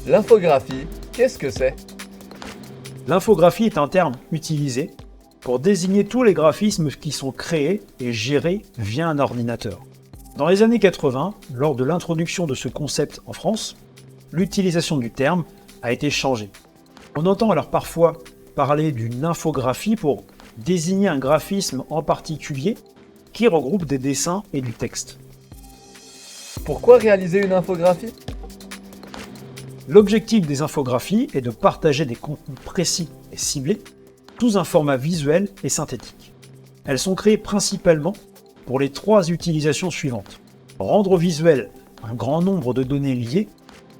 L'infographie, qu'est-ce que c'est? L'infographie est un terme utilisé pour désigner tous les graphismes qui sont créés et gérés via un ordinateur. Dans les années 80, lors de l'introduction de ce concept en France, l'utilisation du terme a été changée. On entend alors parfois parler d'une infographie pour désigner un graphisme en particulier qui regroupe des dessins et du texte. Pourquoi réaliser une infographie? L'objectif des infographies est de partager des contenus précis et ciblés sous un format visuel et synthétique. Elles sont créées principalement pour les trois utilisations suivantes. Rendre visuel un grand nombre de données liées,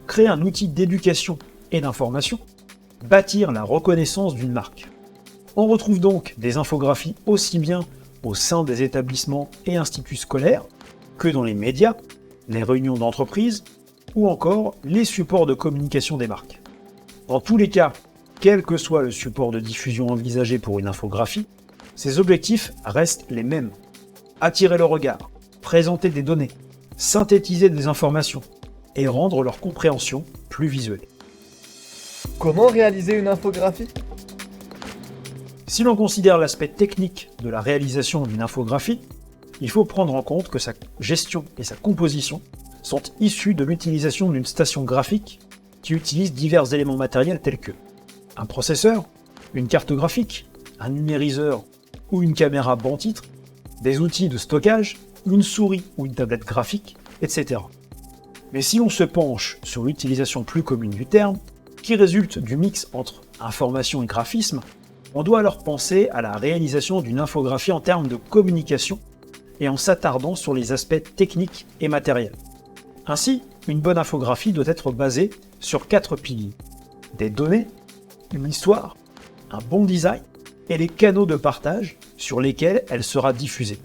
créer un outil d'éducation et d'information, bâtir la reconnaissance d'une marque. On retrouve donc des infographies aussi bien au sein des établissements et instituts scolaires que dans les médias, les réunions d'entreprise ou encore les supports de communication des marques. Dans tous les cas, quel que soit le support de diffusion envisagé pour une infographie, ses objectifs restent les mêmes. Attirer le regard, présenter des données, synthétiser des informations et rendre leur compréhension plus visuelle. Comment réaliser une infographie? Si l'on considère l'aspect technique de la réalisation d'une infographie, il faut prendre en compte que sa gestion et sa composition sont issues de l'utilisation d'une station graphique qui utilise divers éléments matériels tels que un processeur, une carte graphique, un numériseur ou une caméra banc-titre, des outils de stockage, une souris ou une tablette graphique, etc. Mais si l'on se penche sur l'utilisation plus commune du terme, qui résulte du mix entre information et graphisme, on doit alors penser à la réalisation d'une infographie en termes de communication et en s'attardant sur les aspects techniques et matériels. Ainsi, une bonne infographie doit être basée sur 4 piliers: des données, une histoire, un bon design et les canaux de partage sur lesquels elle sera diffusée.